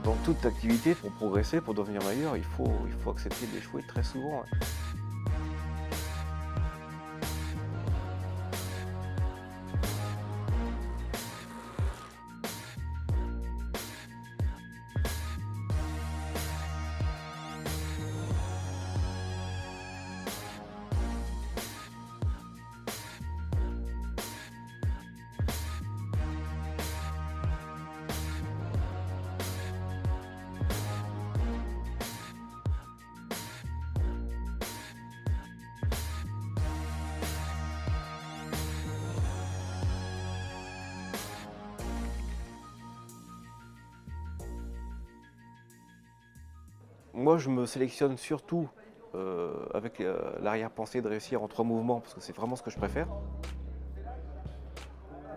Dans toute activité, pour progresser, pour devenir meilleur, il faut accepter d'échouer très souvent. Ouais. Moi, je me sélectionne surtout avec l'arrière-pensée de réussir en 3 mouvements, parce que c'est vraiment ce que je préfère.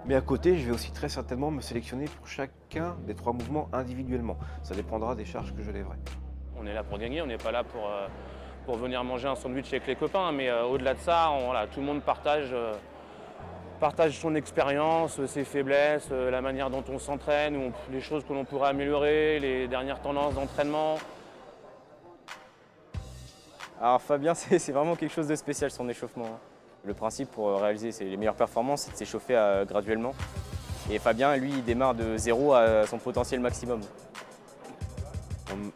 Mais à côté, je vais aussi très certainement me sélectionner pour chacun des 3 mouvements individuellement. Ça dépendra des charges que je lèverai. On est là pour gagner, on n'est pas là pour venir manger un sandwich avec les copains, mais au-delà de ça, voilà, tout le monde partage son expérience, ses faiblesses, la manière dont on s'entraîne, les choses que l'on pourrait améliorer, les dernières tendances d'entraînement. Alors Fabien, c'est vraiment quelque chose de spécial son échauffement. Le principe pour réaliser les meilleures performances, c'est de s'échauffer graduellement. Et Fabien, lui, il démarre de 0 à son potentiel maximum.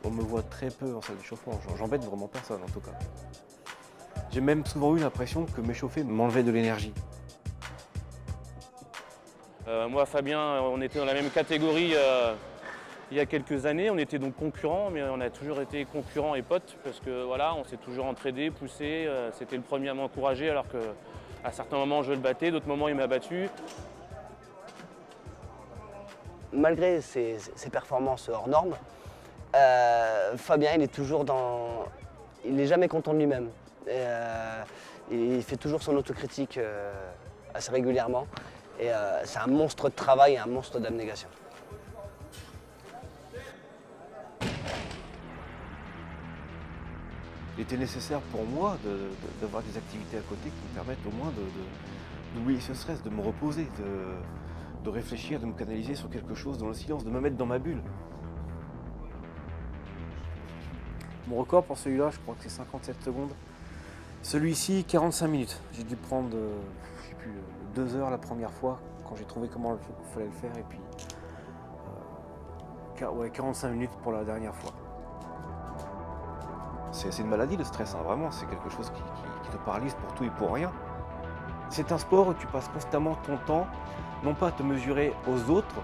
On me voit très peu en salle d'échauffement, j'embête vraiment personne en tout cas. J'ai même souvent eu l'impression que m'échauffer m'enlevait de l'énergie. Moi, Fabien, on était dans la même catégorie il y a quelques années. On était donc concurrents, mais on a toujours été concurrents et potes parce que voilà, on s'est toujours entraidés, poussés. C'était le premier à m'encourager alors qu'à certains moments je le battais, d'autres moments il m'a battu. Malgré ses performances hors normes, Fabien il est toujours il n'est jamais content de lui-même. Il fait toujours son autocritique assez régulièrement. Et c'est un monstre de travail et un monstre d'abnégation. Il était nécessaire pour moi d'avoir des activités à côté qui me permettent au moins d'oublier ce stress, de me reposer, de réfléchir, de me canaliser sur quelque chose dans le silence, de me mettre dans ma bulle. Mon record pour celui-là, je crois que c'est 57 secondes. Celui-ci, 45 minutes. J'ai dû prendre, je sais plus, 2 heures la première fois quand j'ai trouvé comment il fallait le faire et puis 45 minutes pour la dernière fois. C'est une maladie le stress, hein, vraiment, c'est quelque chose qui te paralyse pour tout et pour rien. C'est un sport où tu passes constamment ton temps, non pas à te mesurer aux autres,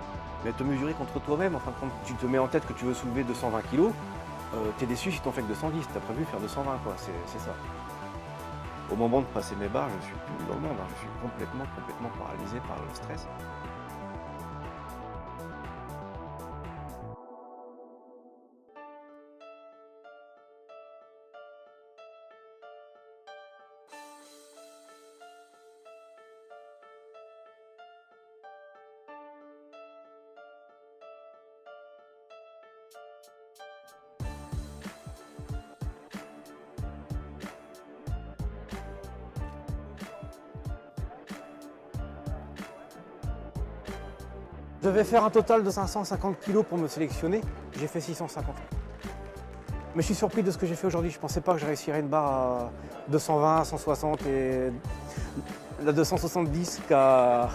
mais à te mesurer contre toi-même. Enfin, quand tu te mets en tête que tu veux soulever 220 kg, t'es déçu si t'en fais que 210, t'as prévu faire 220 quoi, c'est ça. Au moment de passer mes barres, je suis plus dans le monde, hein, je suis complètement paralysé par le stress. Je devais faire un total de 550 kg pour me sélectionner, j'ai fait 650. Mais je suis surpris de ce que j'ai fait aujourd'hui, je ne pensais pas que je réussirais une barre à 220, 160 et la 270 qu'a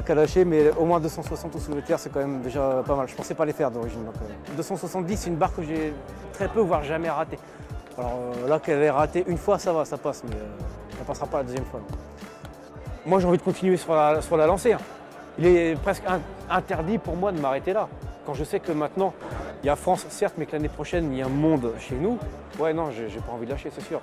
lâché, mais au moins 260 au soulevé de terre, c'est quand même déjà pas mal. Je ne pensais pas les faire d'origine. 270, c'est une barre que j'ai très peu, voire jamais ratée. Alors là, qu'elle est ratée une fois, ça va, ça passe, mais ça ne passera pas la deuxième fois. Moi, j'ai envie de continuer sur la lancée. Hein. Il est presque interdit pour moi de m'arrêter là. Quand je sais que maintenant, il y a France, certes, mais que l'année prochaine, il y a un monde chez nous, ouais, non, j'ai pas envie de lâcher, c'est sûr.